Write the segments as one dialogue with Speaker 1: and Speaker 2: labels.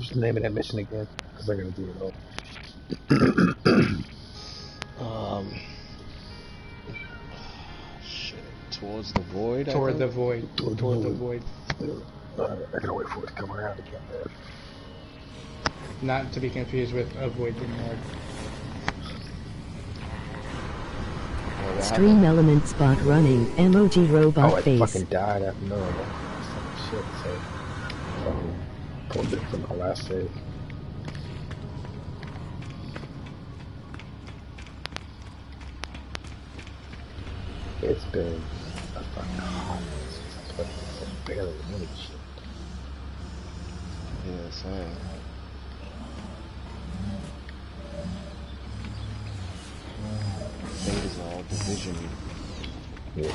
Speaker 1: What's the name of that mission again? Because I gotta do it all.
Speaker 2: Um, shit. Towards the void, I
Speaker 3: Toward
Speaker 2: think.
Speaker 3: the void.
Speaker 1: Toward the
Speaker 3: Toward the
Speaker 1: void.
Speaker 3: void.
Speaker 1: I gotta wait for it to come around again, man.
Speaker 3: Not to be confused with avoid the Nord.
Speaker 4: Stream element spot running. Emoji robot
Speaker 1: Oh, I
Speaker 4: face.
Speaker 1: fucking died after knowing that. Shit, so fucking pulled it from my last save. It's been a fucking hard since I played this. I barely remember this shit.
Speaker 2: Yeah, same. Fate is all division.
Speaker 1: Yeah.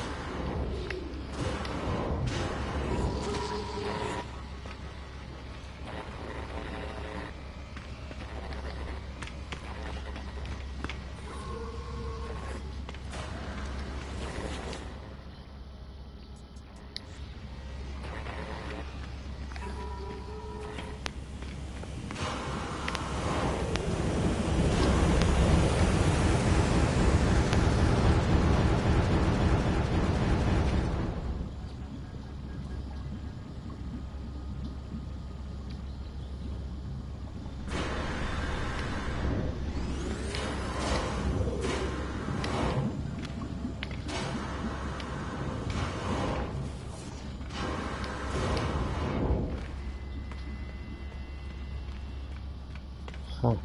Speaker 1: Huh.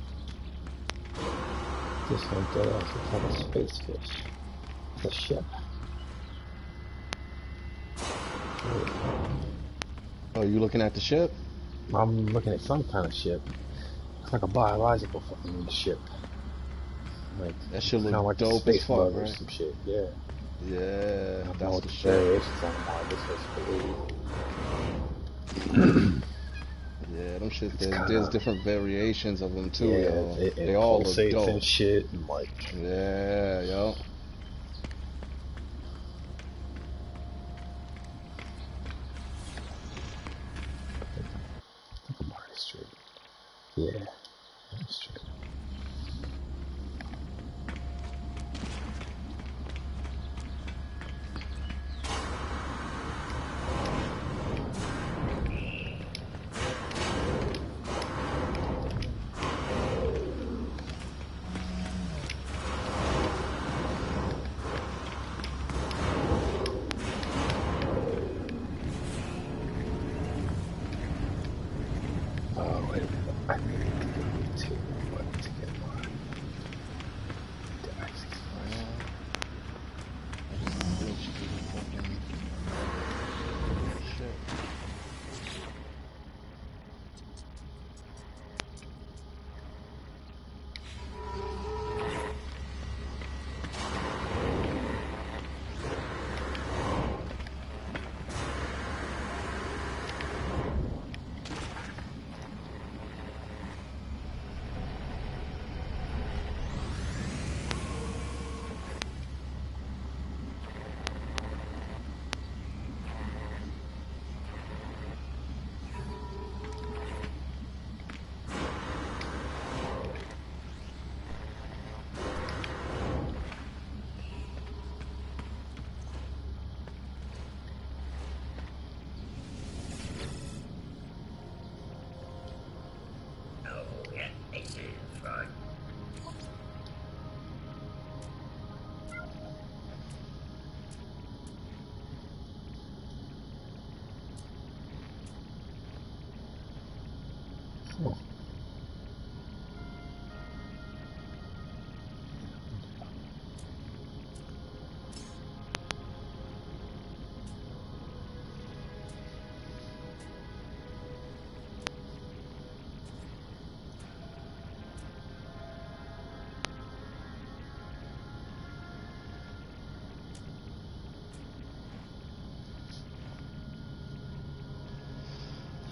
Speaker 1: This one dead ass looks like a space fish. It's a ship.
Speaker 2: Oh, you looking at the ship?
Speaker 1: I'm looking at some kind of ship. It's like a biological fucking ship. Like
Speaker 2: That shit
Speaker 1: kind of
Speaker 2: look
Speaker 1: like a
Speaker 2: dope as
Speaker 1: space
Speaker 2: fuck,
Speaker 1: bug or
Speaker 2: right?
Speaker 1: some shit. Yeah.
Speaker 2: Yeah,
Speaker 1: I don't know
Speaker 2: that's
Speaker 1: what
Speaker 2: the
Speaker 1: the
Speaker 2: shit.
Speaker 1: variations are about this is.
Speaker 2: Yeah, them shit.
Speaker 1: It's
Speaker 2: There's
Speaker 1: kinda,
Speaker 2: different variations of them too,
Speaker 1: yeah,
Speaker 2: yo. They
Speaker 1: it
Speaker 2: all look
Speaker 1: pulsates
Speaker 2: dope.
Speaker 1: and shit, and like,
Speaker 2: Yeah, yo.
Speaker 1: I'm already straight. Yeah, I'm straight. Oh, wait a minute. I need to get to what to get my dice.
Speaker 2: I just glitched through the fucking shit.
Speaker 1: Oh.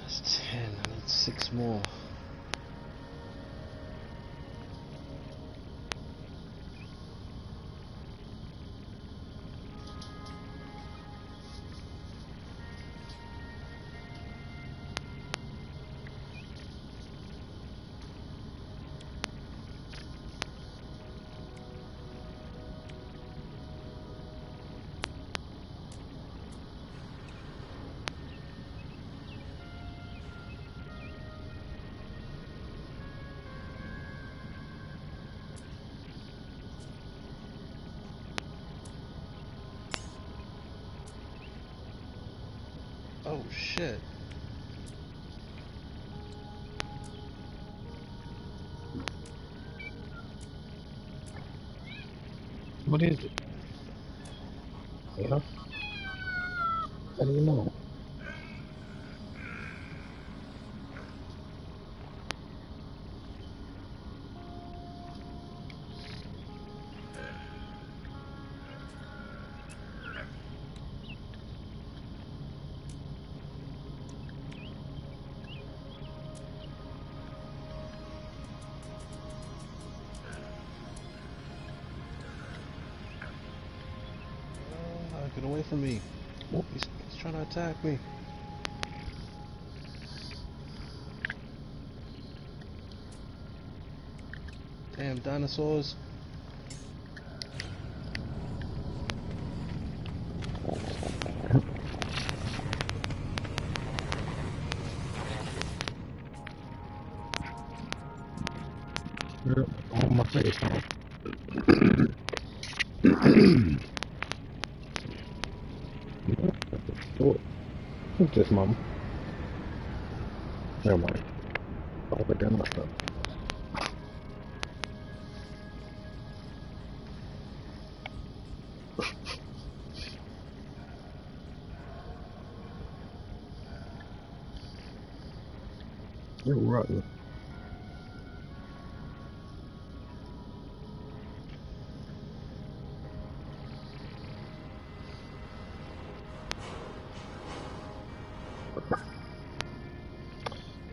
Speaker 2: That's 10. I need 6 more. shit.
Speaker 1: What is it? Yeah? How do you know?
Speaker 2: Get away from me. He's trying to attack me. Damn dinosaurs.
Speaker 1: On my face. What's this, mom? Never mind. I'll put down my stuff. You're rotten.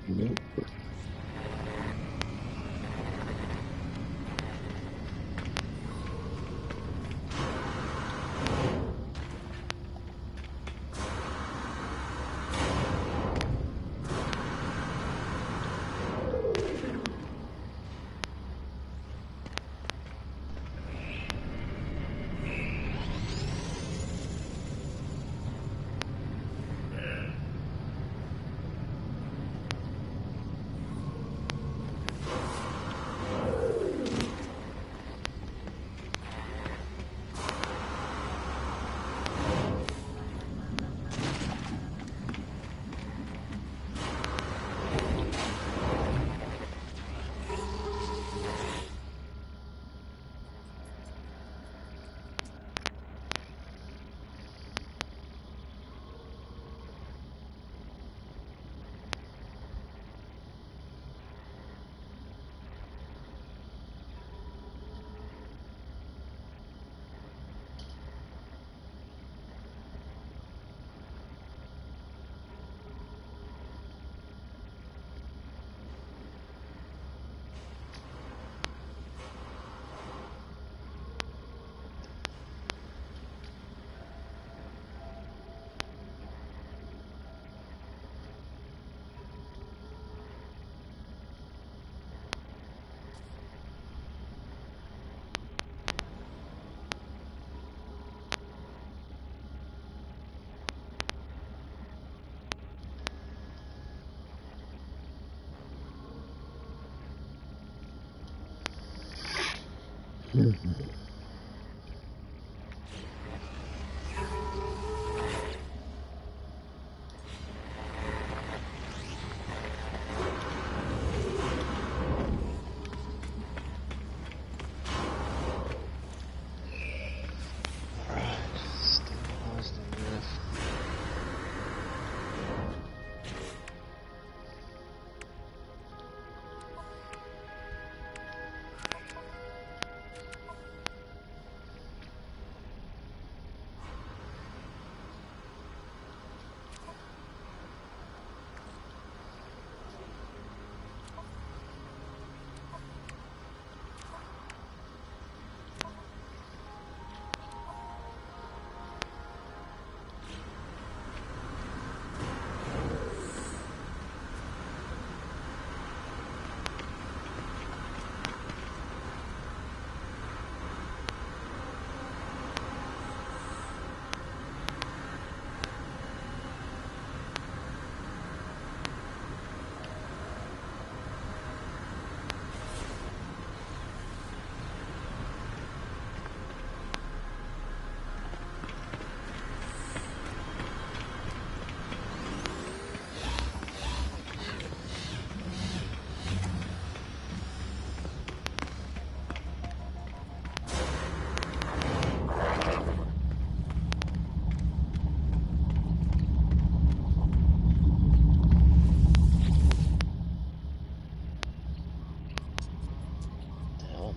Speaker 1: Nope.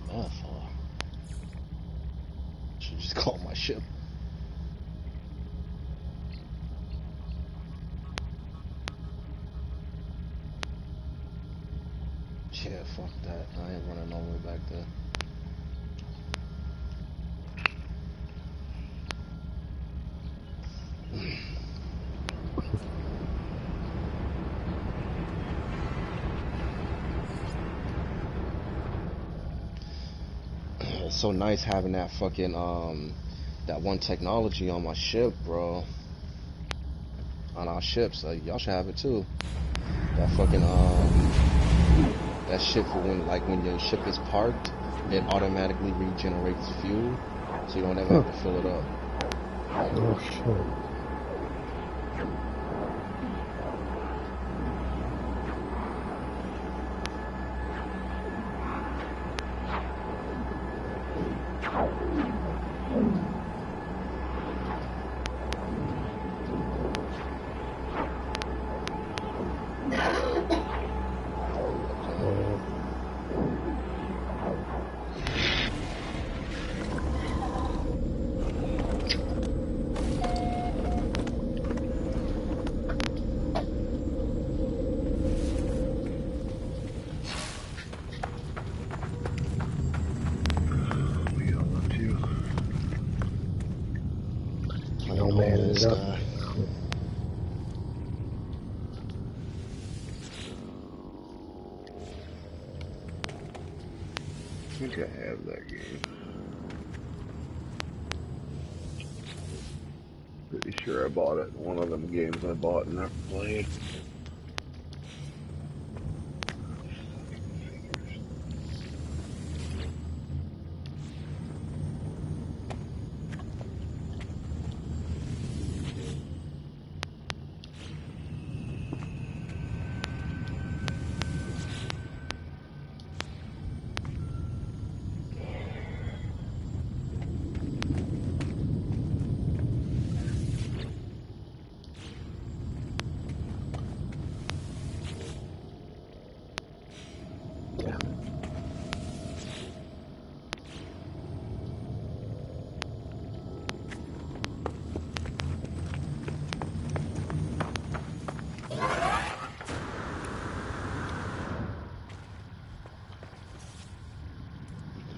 Speaker 2: that far. Should just call my ship. Yeah, fuck that. I ain't running all the way back there. It's so nice having that fucking that one technology on my ship, bro. On our ships, like y'all should have it too. That fucking that shit for when your ship is parked, it automatically regenerates fuel, so you don't ever have to fill it up.
Speaker 1: Oh shit. No man in the sky.
Speaker 5: I think I have that game. Pretty sure I bought it. One of them games I bought and never played.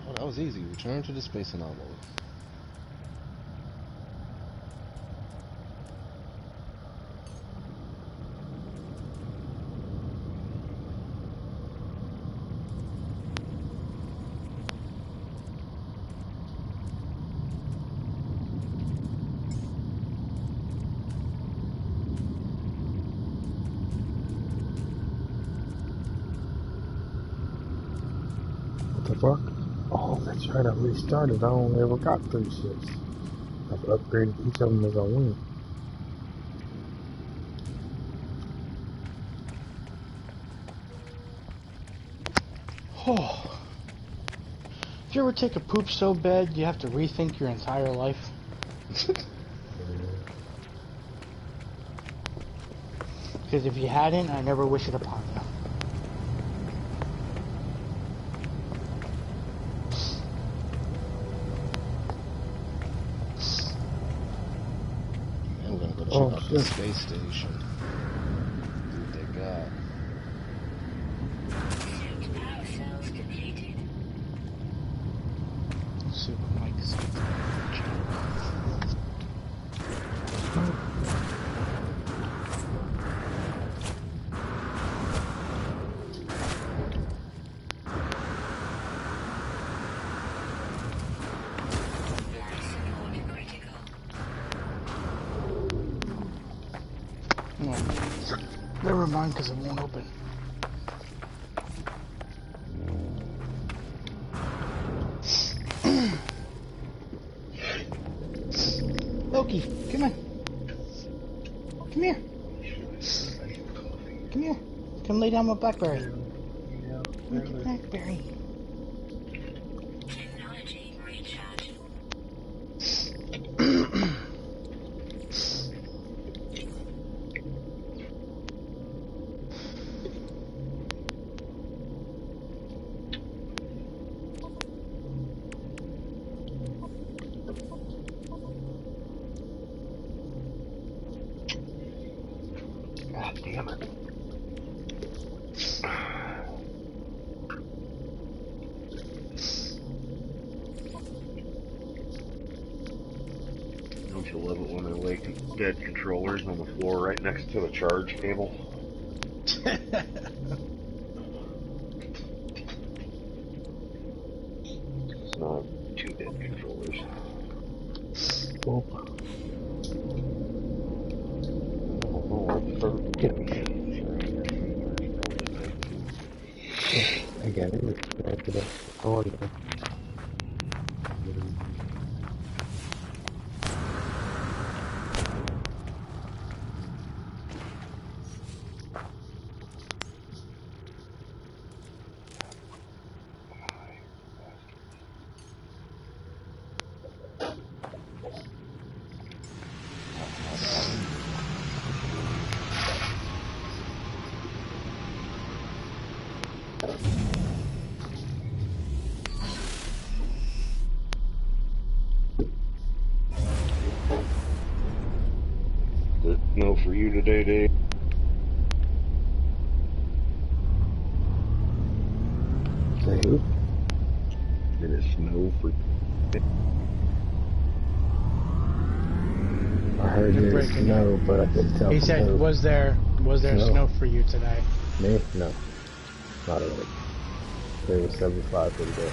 Speaker 2: Oh, that was easy. Return to the space anomaly.
Speaker 1: What the fuck? Oh, that's right, I restarted. I only ever got 3 ships. I've upgraded each of them as I went.
Speaker 6: Oh. Did you ever take a poop so bad you have to rethink your entire life? Because if you hadn't, I never wish it upon you.
Speaker 2: Man, we're gonna go check out the space station. See what they got.
Speaker 6: Super Mike's. Never mind, because it won't open. Loki, come on. Come here. Come here. Come lay down with Blackberry. Look at Blackberry.
Speaker 7: Technology recharge.
Speaker 5: Damn it. Don't you love it when they lay dead controllers on the floor right next to the charge cable? It's not two dead controllers.
Speaker 1: Well, get him. Again, it was connected up. Oh, yeah.
Speaker 5: Did it snow for you today, Dave?
Speaker 1: Say who?
Speaker 5: Did it snow for you?
Speaker 1: I heard
Speaker 6: You're
Speaker 1: there's
Speaker 6: breaking
Speaker 1: snow, but I couldn't tell
Speaker 6: He
Speaker 1: from
Speaker 6: said,
Speaker 1: who.
Speaker 6: was there snow for you today?
Speaker 1: Me? No. Not really. It was 75 for the day.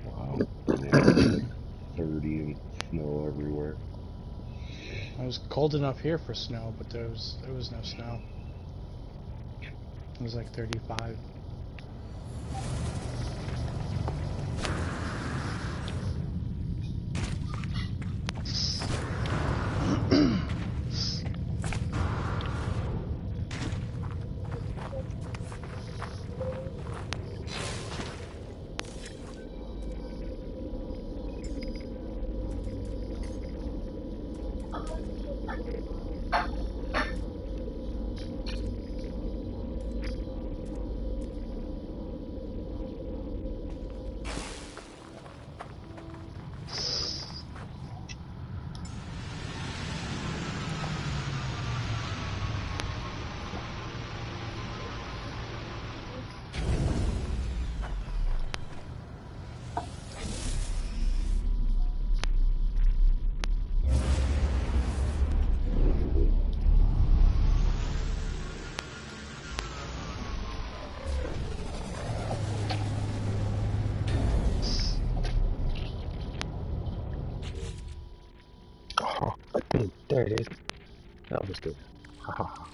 Speaker 5: Wow. Yeah, it was 30 and snow everywhere.
Speaker 6: It was cold enough here for snow, but there was no snow. It was like 35.
Speaker 1: Oh, there it is. That was good. Ha ha ha.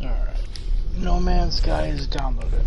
Speaker 6: Alright. No Man's Sky is downloaded.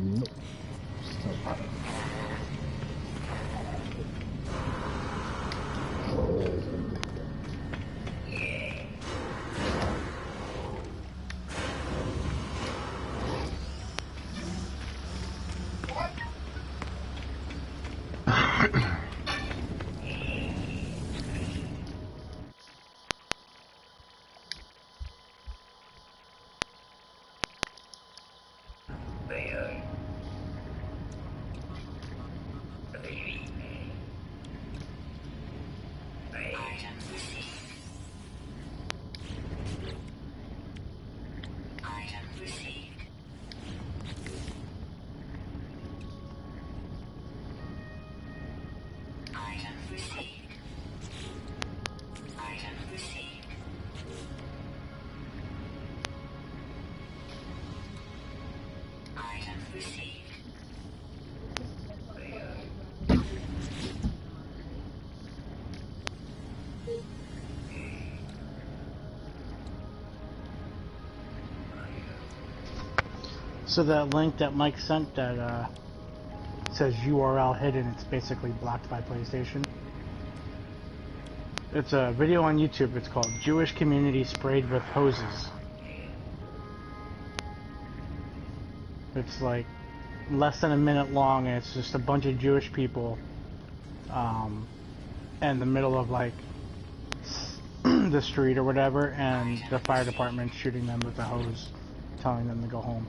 Speaker 1: Nope. Still not. Oh, it's gonna be good.
Speaker 6: So that link that Mike sent that says URL hidden, it's basically blocked by PlayStation. It's a video on YouTube. It's called Jewish Community Sprayed with Hoses. It's like less than a minute long, and it's just a bunch of Jewish people in the middle of like the street or whatever, and the fire department shooting them with a hose, telling them to go home.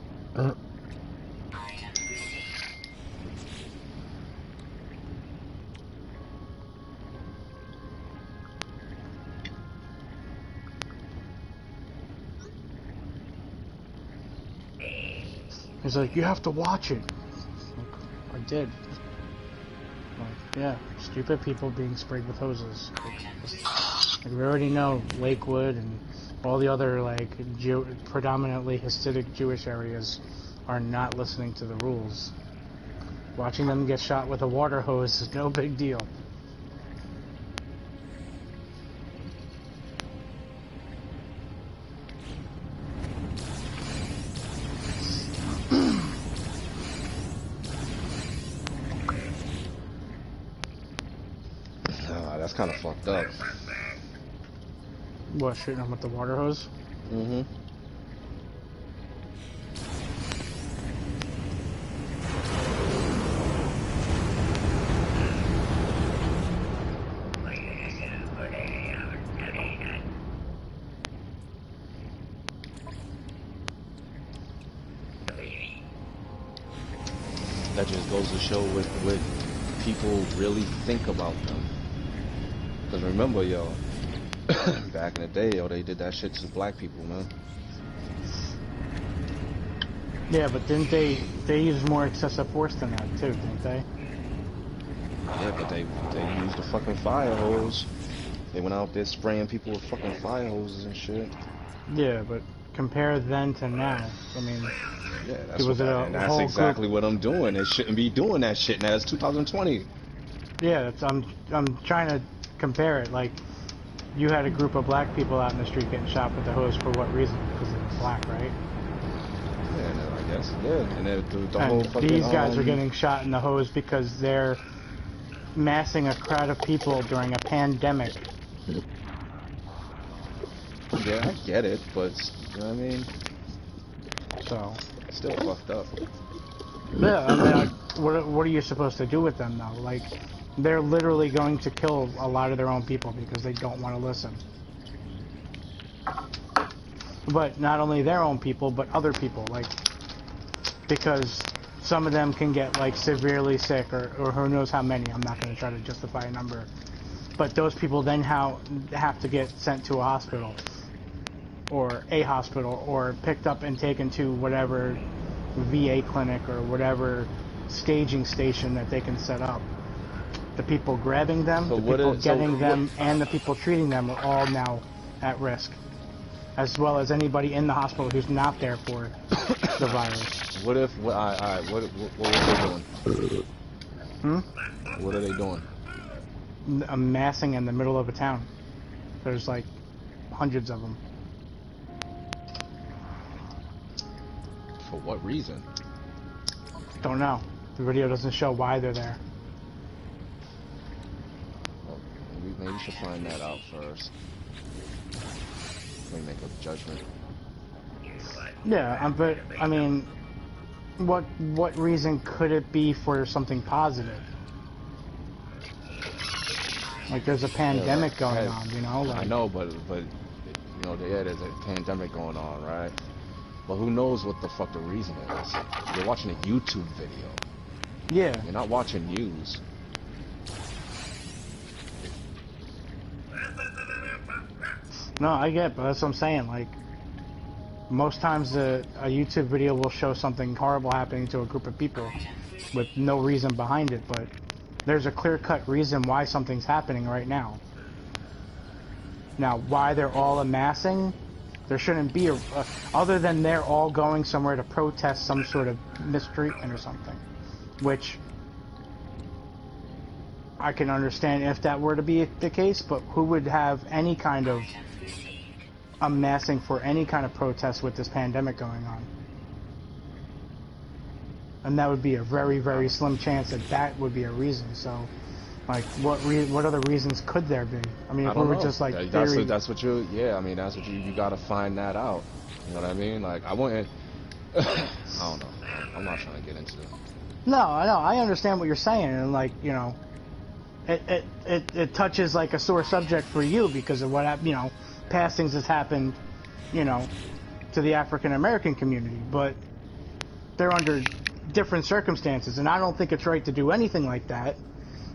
Speaker 6: He's like, you have to watch it. I did. Like, yeah, stupid people being sprayed with hoses. Like, we already know Lakewood and all the other like predominantly Hasidic Jewish areas are not listening to the rules. Watching them get shot with a water hose is no big deal.
Speaker 2: That's kind of fucked up.
Speaker 6: What, shooting them with the water hose?
Speaker 2: Mm-hmm. That just goes to show what people really think about them. Because remember, yo, back in the day, yo, they did that shit to black people, man.
Speaker 6: Yeah, but didn't they used more excessive force than that too, didn't they?
Speaker 2: Yeah, but they used the fucking fire hose. They went out there spraying people with fucking fire hoses and shit.
Speaker 6: Yeah, but compare then to now. I mean,
Speaker 2: Yeah, that's
Speaker 6: was
Speaker 2: what
Speaker 6: it
Speaker 2: that,
Speaker 6: a
Speaker 2: and that's
Speaker 6: whole
Speaker 2: exactly
Speaker 6: group?
Speaker 2: what I'm doing. It shouldn't be doing that shit now. It's 2020.
Speaker 6: Yeah, I'm trying to compare it. Like, you had a group of black people out in the street getting shot with the hose for what reason? Because they were black, right?
Speaker 2: Yeah, and then I guess, yeah, and then the whole
Speaker 6: And
Speaker 2: fucking
Speaker 6: these guys are getting shot in the hose because they're massing a crowd of people during a pandemic.
Speaker 2: yeah, I get it, but you know what I mean?
Speaker 6: So,
Speaker 2: Still fucked up.
Speaker 6: yeah, I mean, what are you supposed to do with them though? Like, they're literally going to kill a lot of their own people because they don't want to listen. But not only their own people, but other people, like, because some of them can get like severely sick, or who knows how many. I'm not going to try to justify a number, but those people then have to get sent to a hospital, or picked up and taken to whatever VA clinic or whatever staging station that they can set up. The people grabbing them,
Speaker 2: So
Speaker 6: the
Speaker 2: what
Speaker 6: people
Speaker 2: is so
Speaker 6: getting
Speaker 2: what?
Speaker 6: them, and the people treating them are all now at risk, as well as anybody in the hospital who's not there for the virus.
Speaker 2: What if what was they doing?
Speaker 6: Hmm?
Speaker 2: What are they doing?
Speaker 6: Amassing in the middle of a town. There's like hundreds of them.
Speaker 2: For what reason?
Speaker 6: Don't know. The video doesn't show why they're there.
Speaker 2: Well, maybe we should find that out first. Let me make a judgment.
Speaker 6: Yeah, but I mean, what reason could it be for something positive? Like, there's a
Speaker 2: Yeah,
Speaker 6: pandemic
Speaker 2: like,
Speaker 6: going on, you know? Like,
Speaker 2: I know, but you know, yeah, there's a pandemic going on, right? But who knows what the fuck the reason is? You're watching a YouTube video.
Speaker 6: yeah.
Speaker 2: You're not watching news.
Speaker 6: No, I get, but that's what I'm saying. Like, most times a YouTube video will show something horrible happening to a group of people with no reason behind it, but there's a clear-cut reason why something's happening right now. Now, why they're all amassing, there shouldn't be other than they're all going somewhere to protest some sort of mistreatment or something, which I can understand if that were to be the case, but who would have any kind of amassing for any kind of protest with this pandemic going on? And that would be a very, very slim chance that that would be a reason. So, like, what other reasons could there be? I mean,
Speaker 2: I
Speaker 6: if we
Speaker 2: don't
Speaker 6: were
Speaker 2: know.
Speaker 6: just like
Speaker 2: That's what you. Yeah, I mean, that's what you gotta find that out. You know what I mean? Like, I wouldn't. I don't know. I'm not trying to get into it.
Speaker 6: No, I understand what you're saying, and like, you know, it touches like a sore subject for you because of what, you know, past things has happened, you know, to the African American community, but they're under different circumstances, and I don't think it's right to do anything like that.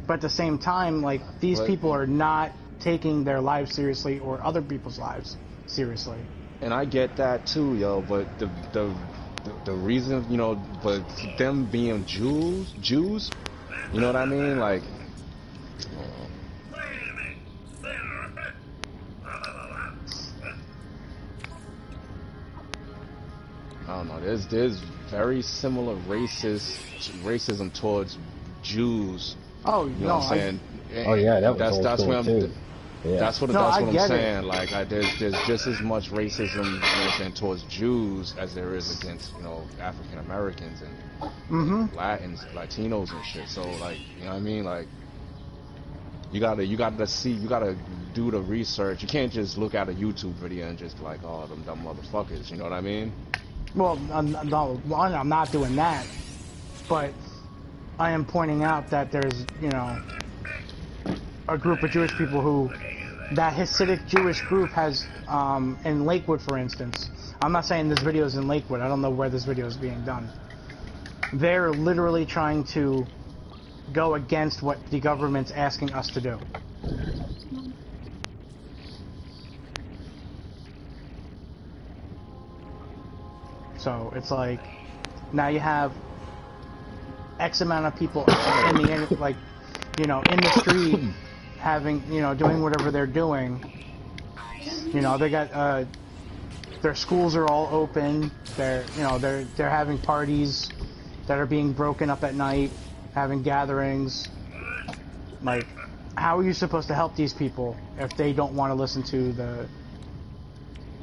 Speaker 6: But at the same time, like, these
Speaker 2: But
Speaker 6: people are not taking their lives seriously or other people's lives seriously.
Speaker 2: and I get that too, yo. But the reason, you know, but them being Jews, you know what I mean? Like, I don't know. There's very similar racism towards Jews.
Speaker 6: Oh,
Speaker 2: You know
Speaker 6: no,
Speaker 2: what I'm saying?
Speaker 1: Oh yeah, that was
Speaker 2: that's
Speaker 1: old
Speaker 2: that's
Speaker 1: school
Speaker 2: what
Speaker 1: too. Yeah.
Speaker 2: that's what
Speaker 6: No, I
Speaker 2: I'm
Speaker 6: get it.
Speaker 2: saying. Like, there's just as much racism, you know what I'm saying, towards Jews as there is against, you know, African Americans and Latinos and shit. So, like, you know what I mean? Like, you gotta do the research. You can't just look at a YouTube video and just be like, oh, them dumb motherfuckers. You know what I mean?
Speaker 6: Well, no, one, I'm not doing that, but I am pointing out that there's, you know, a group of Jewish people who, that Hasidic Jewish group has, in Lakewood, for instance. I'm not saying this video is in Lakewood. I don't know where this video is being done. They're literally trying to go against what the government's asking us to do. So it's like, now you have X amount of people in the, like, you know, in the street having, you know, doing whatever they're doing. You know, they got their schools are all open. They're having parties that are being broken up at night, having gatherings. Like, how are you supposed to help these people if they don't want to listen to the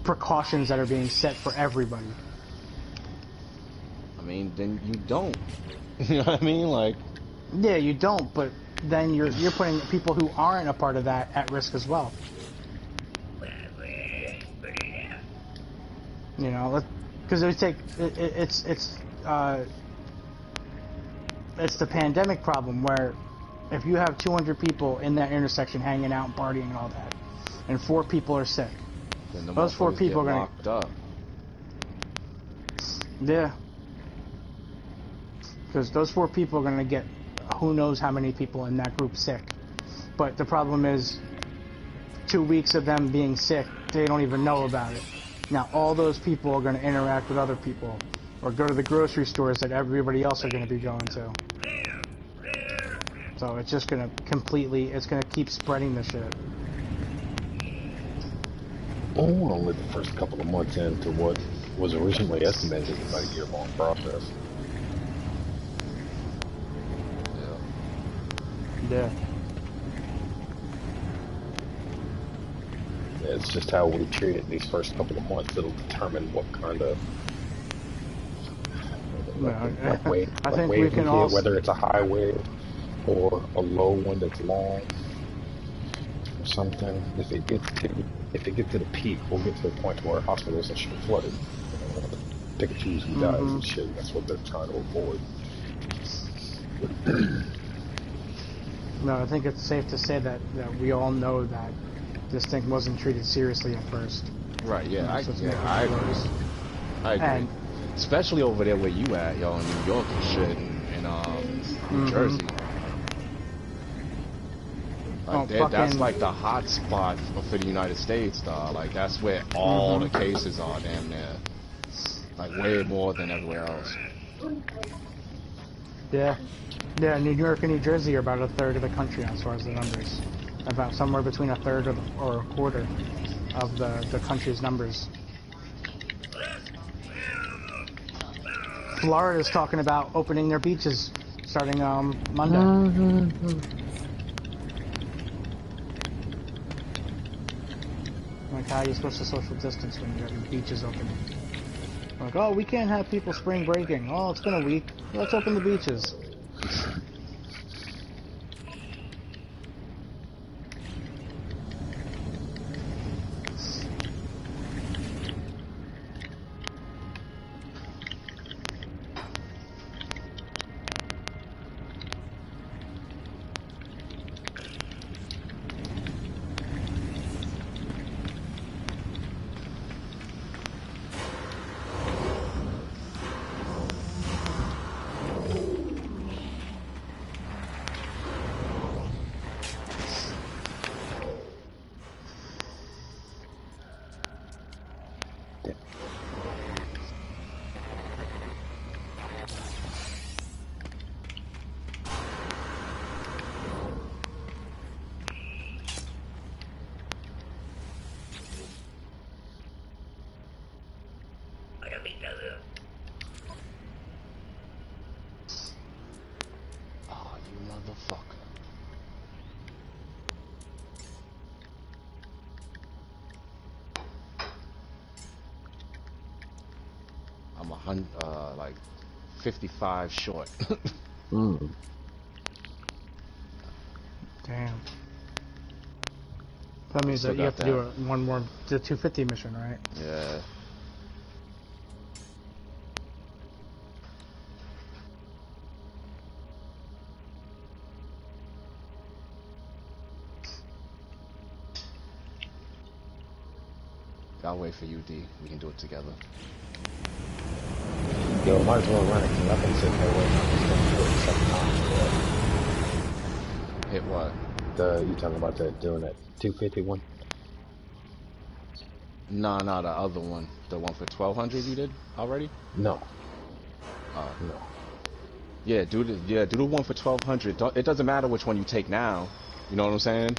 Speaker 6: precautions that are being set for everybody?
Speaker 2: I mean, then you don't. You know what I mean? Like,
Speaker 6: yeah, you don't, but then you're putting people who aren't a part of that at risk as well. You know, because it's the pandemic problem where if you have 200 people in that intersection hanging out and partying and all that, and 4 people are sick,
Speaker 2: then the
Speaker 6: those 4
Speaker 2: motherfuckers
Speaker 6: people
Speaker 2: get
Speaker 6: are
Speaker 2: locked up.
Speaker 6: yeah, because those 4 people are gonna get who knows how many people in that group sick. But the problem is 2 weeks of them being sick, they don't even know about it. Now all those people are going to interact with other people or go to the grocery stores that everybody else are going to be going to. So it's just going to it's going to keep spreading the shit.
Speaker 1: Well, we're only the first couple of months into what was originally estimated as about a year-long process.
Speaker 6: Yeah.
Speaker 1: It's just how we treat it these first couple of months that'll determine what kind of wave we get, whether it's a high wave or a low one that's long or something. If it gets to the peak, we'll get to the point where hospitals and shit flooded. Pick and choose who dies and shit. That's what they're trying to avoid.
Speaker 6: No, I think it's safe to say that we all know that this thing wasn't treated seriously at first.
Speaker 2: Right, yeah, I agree. I agree. And especially over there where you at, yo, in New York and shit, and New Jersey. Like, that's like the hot spot for the United States, dog. Like, that's where all the cases are, damn near. Like, way more than everywhere else.
Speaker 6: Yeah. Yeah, New York and New Jersey are about a third of the country as far as the numbers. About somewhere between a third or a quarter of the country's numbers. Florida's talking about opening their beaches starting Monday. Like, how are you supposed to social distance when you have your beaches open? Like, oh, we can't have people spring breaking. Oh, it's been a week. Let's open the beaches.
Speaker 2: Oh, you motherfucker. I'm like 55 short.
Speaker 6: Damn. That means that you have to do the 250 mission, right?
Speaker 2: Yeah. I'll wait for you, D. We can do it together.
Speaker 1: Yo, might as well run it, because I've been sitting there waiting on this thing for 7 times.
Speaker 2: Hit what?
Speaker 1: You talking about doing that 250 one?
Speaker 2: No, the other one. The one for 1200 you did already?
Speaker 1: No.
Speaker 2: No. Yeah, do the one for 1200. It doesn't matter which one you take now. You know what I'm saying?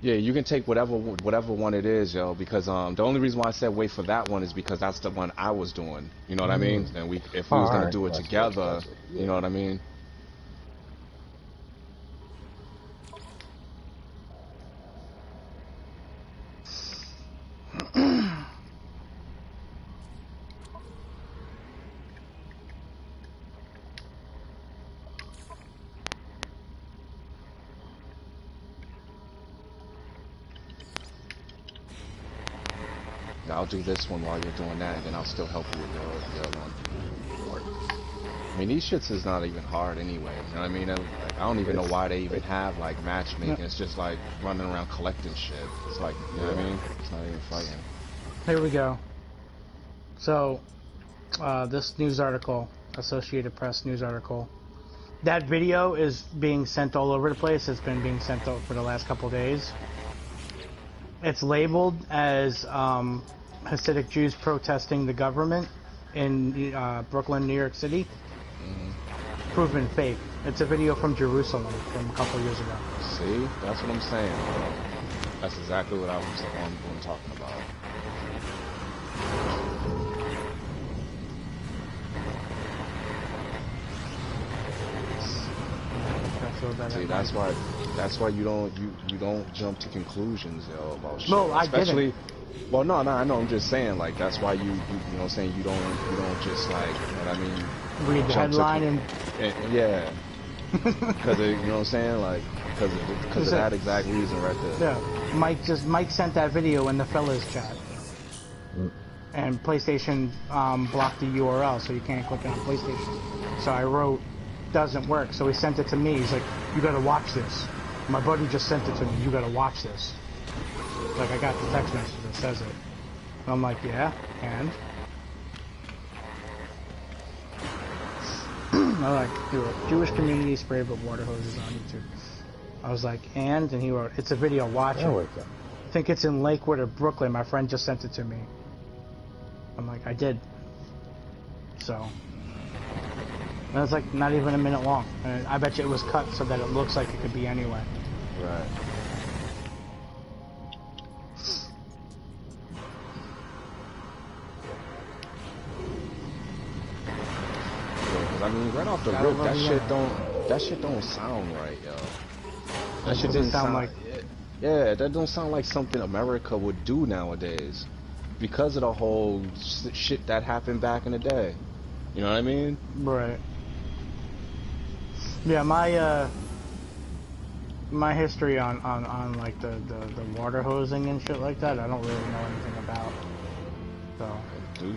Speaker 2: Yeah, you can take whatever one it is, yo. Because the only reason why I said wait for that one is because that's the one I was doing. You know what I mean? And if
Speaker 1: Oh,
Speaker 2: we was
Speaker 1: all
Speaker 2: gonna
Speaker 1: right.
Speaker 2: do it together,
Speaker 1: Yeah.
Speaker 2: you know what I mean? I'll do this one while you're doing that, and then I'll still help you with your other one. I mean, these shits is not even hard anyway. You know what I mean? Like, I don't even know why they even have like matchmaking. It's just like running around collecting shit. It's like, you know what I mean? It's not even fighting.
Speaker 6: Here we go. So, this news article, Associated Press news article. That video is being sent all over the place. It's been being sent out for the last couple days. It's labeled as Hasidic Jews protesting the government in Brooklyn, New York City. Proven fake. It's a video from Jerusalem from a couple years ago.
Speaker 2: See? That's what I'm saying, bro. That's exactly what I'm talking about. See, that's why you don't jump to conclusions, yo, about shit.
Speaker 6: No, I didn't.
Speaker 2: Well, no, I know. I'm just saying, like, that's why you know what I'm saying, you don't just like, you know what I mean,
Speaker 6: read the headline and
Speaker 2: yeah, because you know what I'm saying, like, because of that exact reason right there.
Speaker 6: Yeah, Mike sent that video in the fellas chat, and PlayStation blocked the URL, so you can't click on PlayStation. So I wrote, doesn't work. So he sent it to me. He's like, you gotta watch this. My buddy just sent it to me. You gotta watch this. Like, I got the text message that says it. And I'm like, yeah, and? I'm like, Jewish community sprayed with water hoses on YouTube. I was like, and he wrote, it's a video, watch it. I think it's in Lakewood or Brooklyn. My friend just sent it to me. I'm like, I did. So. And it's like not even a minute long. And I bet you it was cut so that it looks like it could be anyway.
Speaker 2: Right. I mean, right off the rip, that shit don't sound right, yo. That shit doesn't sound like, yeah, that don't sound like something America would do nowadays, because of the whole shit that happened back in the day. You know what I mean?
Speaker 6: Right. Yeah, my history on like the water hosing and shit like that, I don't really know anything about. So.
Speaker 2: Do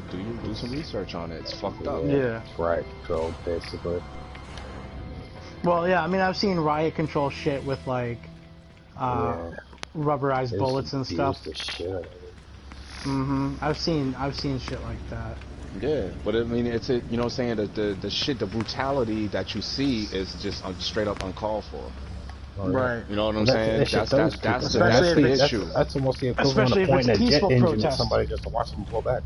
Speaker 2: some research on it. It's fucked up.
Speaker 6: Yeah.
Speaker 1: Right. So basically.
Speaker 6: Well, yeah. I mean, I've seen riot control shit with like rubberized bullets and stuff. I've seen shit like that.
Speaker 2: Yeah, but I mean, it's you know what I'm saying, the shit, the brutality that you see is just straight up uncalled for.
Speaker 6: Right.
Speaker 2: You know what I'm saying? That's the issue.
Speaker 1: That's almost the equivalent of pointing a jet engine at somebody just to watch them blow back.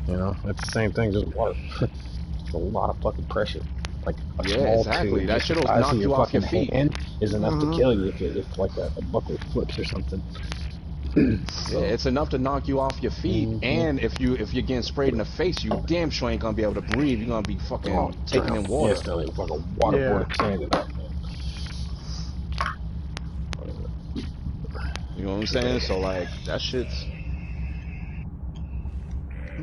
Speaker 1: You know, it's the same thing, just water. It's a lot of fucking pressure. Like a small tube,
Speaker 2: that shit'll knock you off your feet.
Speaker 1: Is enough to kill you if like a buckle flips or something.
Speaker 2: So. Yeah, it's enough to knock you off your feet, and if you're getting sprayed in the face, you damn sure ain't gonna be able to breathe. You're gonna be fucking taking in water.
Speaker 1: Yeah, it's like a waterboard sanded up.
Speaker 2: You know what I'm saying? So like that shit's.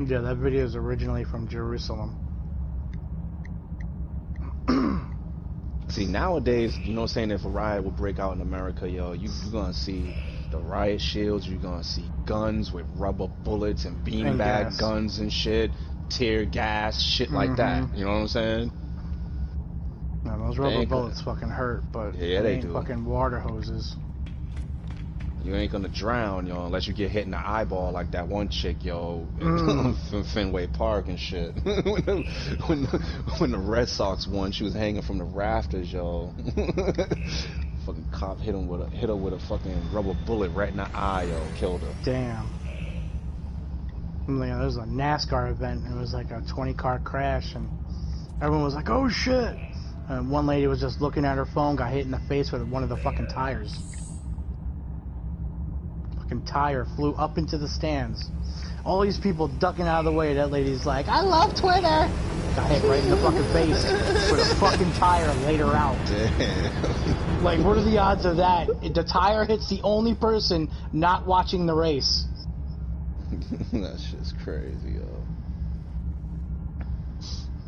Speaker 6: Yeah, that video is originally from Jerusalem.
Speaker 2: See, nowadays, you know what I'm saying, if a riot would break out in America, yo, you're gonna see the riot shields, you're gonna see guns with rubber bullets and beanbag guns and shit, tear gas, shit like that. You know what I'm saying?
Speaker 6: No, those rubber bullets fucking hurt, but
Speaker 2: yeah, they do.
Speaker 6: Fucking water hoses.
Speaker 2: You ain't gonna drown, yo, unless you get hit in the eyeball like that one chick, yo, in Fenway Park and shit. when the Red Sox won, she was hanging from the rafters, yo. Fucking cop hit her with a fucking rubber bullet right in the eye, yo, killed her.
Speaker 6: Damn. There was a NASCAR event, and it was like a 20-car crash, and everyone was like, "Oh shit!" And one lady was just looking at her phone, got hit in the face with one of the fucking tires. fucking tire flew up into the stands. All these people ducking out of the way. That lady's like, I love Twitter. Got hit right in the fucking face with a fucking tire laid her out.
Speaker 2: Damn.
Speaker 6: Like, what are the odds of that? The tire hits the only person not watching the race.
Speaker 2: That shit's crazy, yo.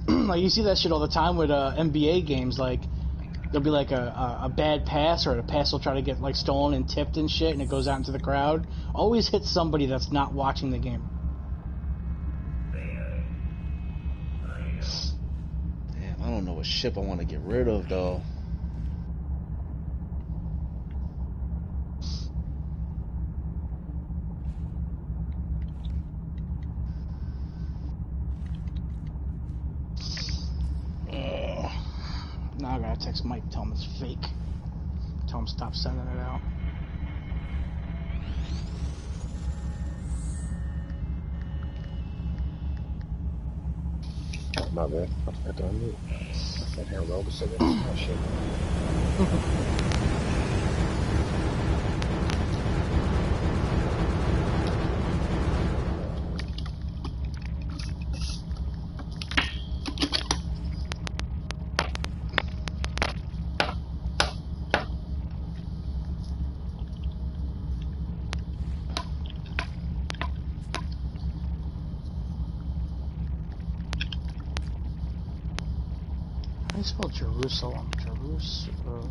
Speaker 6: Like, you see that shit all the time with NBA games. Like, there'll be like a bad pass, or the pass will try to get like stolen and tipped and shit, and it goes out into the crowd. Always hits somebody that's not watching the game.
Speaker 2: Damn, I don't know what ship I want to get rid of though.
Speaker 6: Now I gotta text Mike, tell him it's fake. Tell him stop sending it out.
Speaker 1: My bad. I forgot to unmute. I sat here and rolled the cigarette. Oh, shit.
Speaker 6: How do you spell Jerusalem? Jerusalem.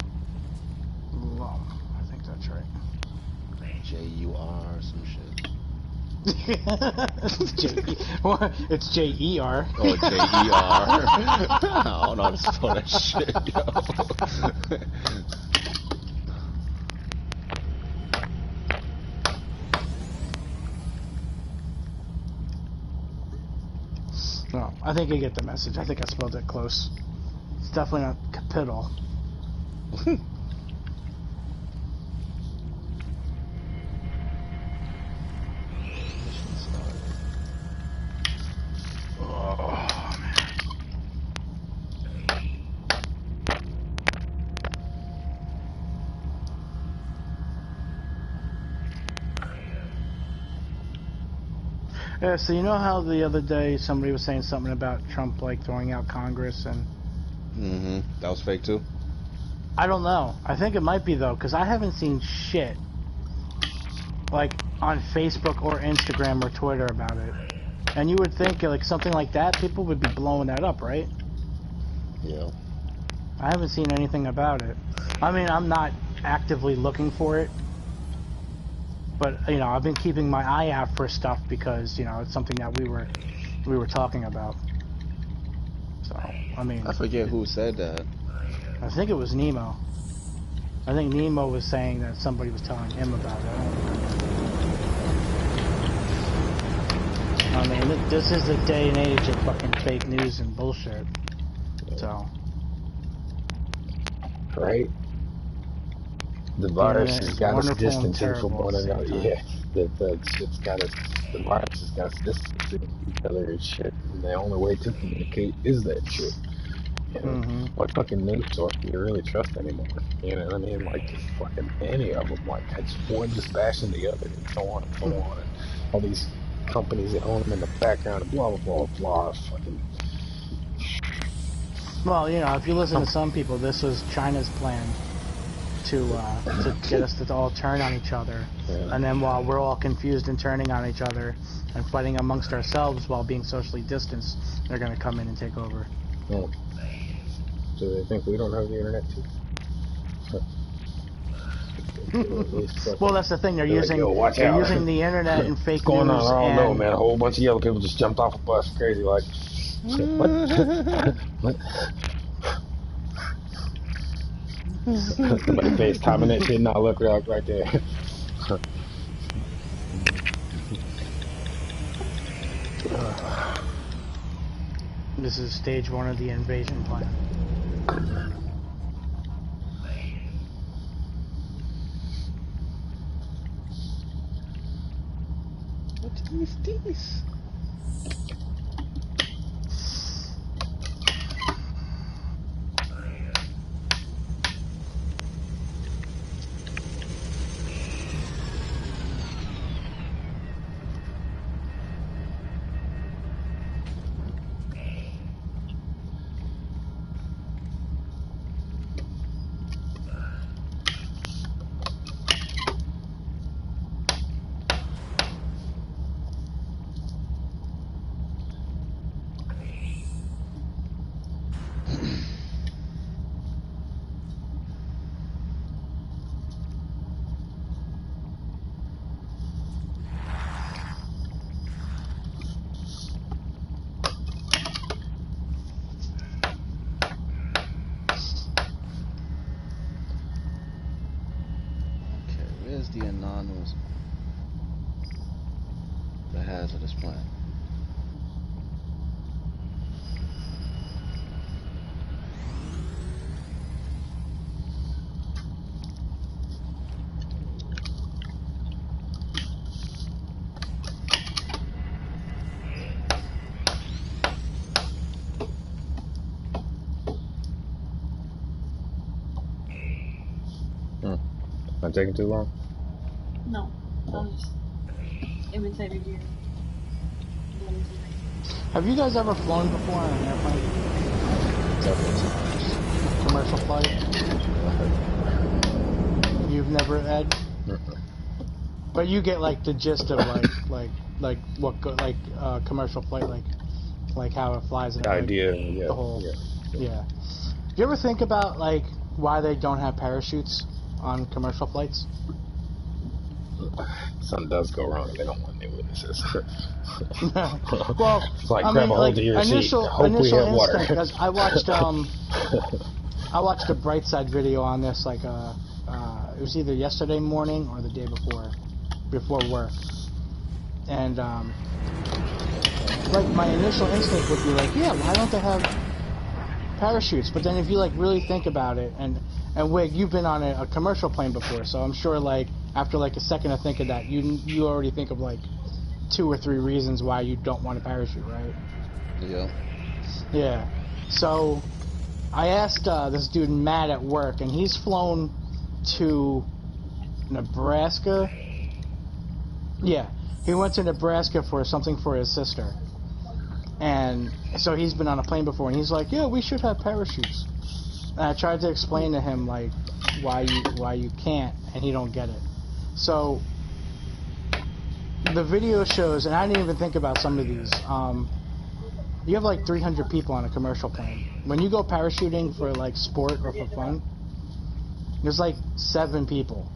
Speaker 6: I think that's right.
Speaker 2: J-U-R some shit.
Speaker 6: It's J-E-R.
Speaker 2: Oh, J-E-R. I don't know how to spell that shit, yo.
Speaker 6: No, I think you get the message. I think I spelled it close. It's definitely not capital. Yeah, so you know how the other day somebody was saying something about Trump, like, throwing out Congress and...
Speaker 2: Mm-hmm. That was fake, too?
Speaker 6: I don't know. I think it might be, though, because I haven't seen shit, like, on Facebook or Instagram or Twitter about it. And you would think, like, something like that, people would be blowing that up, right?
Speaker 2: Yeah.
Speaker 6: I haven't seen anything about it. I mean, I'm not actively looking for it. But, you know, I've been keeping my eye out for stuff because, you know, it's something that we were talking about. So, I mean...
Speaker 2: I forget who said that.
Speaker 6: I think it was Nemo. I think Nemo was saying that somebody was telling him about it. I mean, this is the day and age of fucking fake news and bullshit. So...
Speaker 1: Right? The virus has got us distancing from one another. Yeah, the virus has got us distancing each other and shit. And the only way to communicate is that shit. You know, what fucking news source do you really trust anymore? You know what I mean? Like, just fucking any of them. Like, it's one just bashing the other, and so on and so on. And all these companies that own them in the background, and blah blah blah blah. Fucking.
Speaker 6: Well, you know, if you listen to some people, this was China's plan to get us to all turn on each other, and then while we're all confused and turning on each other and fighting amongst ourselves while being socially distanced, they're gonna come in and take over.
Speaker 1: Oh. So they think we don't have the internet too?
Speaker 6: Well, that's the thing. They're using
Speaker 1: like,
Speaker 6: using the internet and fake
Speaker 1: What's going
Speaker 6: news.
Speaker 1: on? I don't know, man. A whole bunch of yellow people just jumped off a bus, crazy like. What? What? Somebody FaceTiming that shit. Now look right there.
Speaker 6: This is stage 1 of the invasion plan.
Speaker 2: What is this? plane.
Speaker 1: Not taking too long.
Speaker 8: No, I was just imitating you. Doing something.
Speaker 6: Have you guys ever flown before on an airplane?
Speaker 2: Several times.
Speaker 6: Commercial flight? You've never, Ed? But you get like the gist of commercial flight, like how it flies and
Speaker 1: The
Speaker 6: like,
Speaker 1: idea, yeah,
Speaker 6: the whole,
Speaker 1: yeah.
Speaker 6: yeah. Do you ever think about like why they don't have parachutes on commercial flights?
Speaker 1: Something does go wrong and they don't want any witnesses.
Speaker 6: Well,
Speaker 1: It's like
Speaker 6: I
Speaker 1: grab
Speaker 6: mean,
Speaker 1: a hold
Speaker 6: like
Speaker 1: of your seat.
Speaker 6: initial
Speaker 1: Hope we have water.
Speaker 6: instinct, because I watched a Brightside video on this, like it was either yesterday morning or the day before work, and like my initial instinct would be like, yeah, why don't they have parachutes? But then if you like really think about it, and Wig, you've been on a commercial plane before, so I'm sure like after like a second of thinking that, you already think of like 2 or 3 reasons why you don't want a parachute, right?
Speaker 2: Yeah.
Speaker 6: Yeah. So I asked this dude Matt at work, and he's flown to Nebraska. Yeah, he went to Nebraska for something for his sister, and so he's been on a plane before, and he's like, yeah, we should have parachutes. And I tried to explain to him like why you can't, and he don't get it. So the video shows, and I didn't even think about some of these. You have like 300 people on a commercial plane. When you go parachuting for like sport or for fun, there's like 7 people.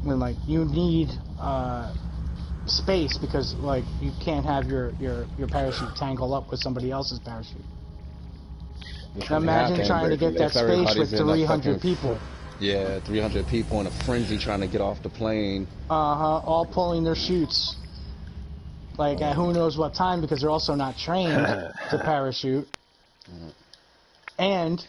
Speaker 6: And like you need space because like you can't have your parachute tangle up with somebody else's parachute. Now imagine trying to get that space with 300 people.
Speaker 2: Yeah, 300 people in a frenzy trying to get off the plane.
Speaker 6: All pulling their chutes. Like at who knows what time, because they're also not trained to parachute. And